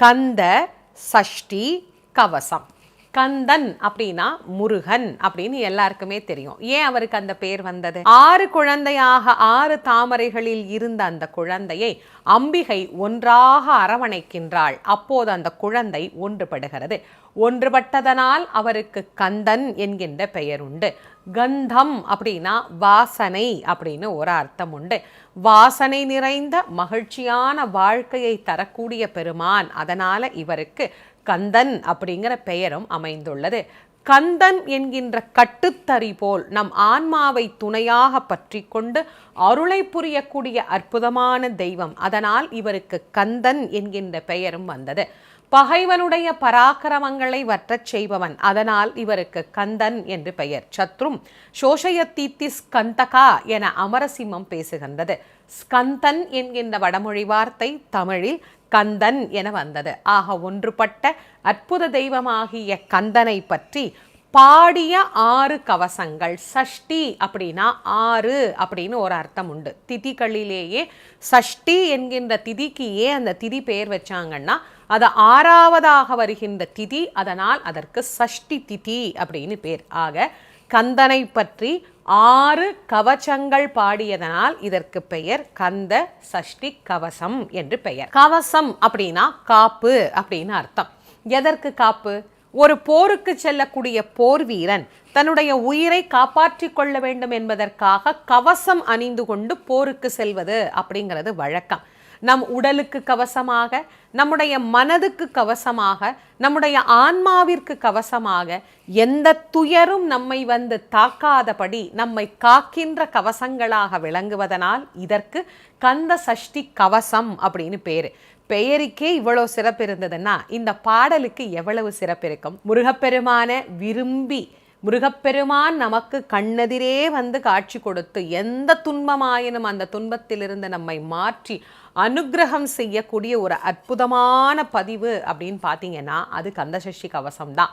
கந்த சஷ்டி கவசம். கந்தன் அப்படின்னா முருகன் அப்படின்னு எல்லாருக்குமே தெரியும். ஏன் அவருக்கு அந்த பேர் வந்தது? 6 குழந்தையாக 6 தாமரைகளில் இருந்த அந்த குழந்தையை அம்பிகை ஒன்றாக அரவணைக்கின்றாள். அப்போது அந்த குழந்தை ஒன்றுபடுகிறது. ஒன்றுபட்டதனால் அவருக்கு கந்தன் என்கின்ற பெயர் உண்டு. கந்தம் அப்படின்னா வாசனை அப்படின்னு ஒரு அர்த்தம் உண்டு. வாசனை நிறைந்த மகிழ்ச்சியான வாழ்க்கையை தரக்கூடிய பெருமான். அதனால இவருக்கு கந்தன் அப்படிங்கிற பெயரும் அமைந்துள்ளது. கந்தன் என்கின்ற கட்டுத்தறி போல் நம் ஆன்மாவை துணையாக பற்றி கொண்டு அருளை புரியக்கூடிய அற்புதமான தெய்வம். அதனால் இவருக்கு கந்தன் என்கின்ற பெயரும் வந்தது. பகைவனுடைய பராக்கிரமங்களை வற்றச் செய்பவன். அதனால் இவருக்கு கந்தன் என்று பெயர். சத்ரும் சோஷயத்தீத்தி ஸ்கந்தகா என அமரசிம்மம் பேசுகின்றது. ஸ்கந்தன் என்கின்ற வடமொழி வார்த்தை தமிழில் கந்தன் என வந்தது. ஆக ஒன்றுபட்ட அற்புத தெய்வமாகிய கந்தனை பற்றி பாடிய 6 கவசங்கள். சஷ்டி அப்படின்னா 6 அப்படின்னு ஒரு அர்த்தம் உண்டு. திதிகளிலேயே சஷ்டி என்கின்ற திதிக்கு ஏன் அந்த திதி பெயர் வச்சாங்கன்னா அது 6வதாக வருகின்ற திதி. அதனால் அதற்கு சஷ்டி திதி அப்படின்னு பேர். ஆக கந்தனை பற்றி 6 கவச்சங்கள் பாடியதனால் இதற்கு பெயர் கந்த சஷ்டி கவசம் என்று பெயர். கவசம் அப்படின்னா காப்பு அப்படின்னு அர்த்தம். எதற்கு காப்பு? ஒரு போருக்கு செல்லக்கூடிய போர் வீரன் தன்னுடைய உயிரை காப்பாற்றி கொள்ள வேண்டும் என்பதற்காக கவசம் அணிந்து கொண்டு போருக்கு செல்வது அப்படிங்கிறது வழக்கம். நம் உடலுக்கு கவசமாக, நம்முடைய மனதுக்கு கவசமாக, நம்முடைய ஆன்மாவிற்கு கவசமாக, எந்த துயரும் நம்மை வந்து தாக்காதபடி நம்மை காக்கின்ற கவசங்களாக விளங்குவதனால் இதற்கு கந்த சஷ்டி கவசம் அப்படின்னு பேரு. பெயருக்கே இவ்வளவு சிறப்பு இருந்ததுன்னா இந்த பாடலுக்கு எவ்வளவு சிறப்பு இருக்கும்? முருகப்பெருமான விரும்பி முருகப்பெருமான் நமக்கு கண்ணெதிரே வந்து காட்சி கொடுத்து எந்த துன்பமாயினும் அந்த துன்பத்திலிருந்து நம்மை மாற்றி அனுக்கிரகம் செய்யக்கூடிய ஒரு அற்புதமான பதிவு அப்படின்னு பார்த்தீங்கன்னா அது கந்தசஷ்டி கவசம் தான்.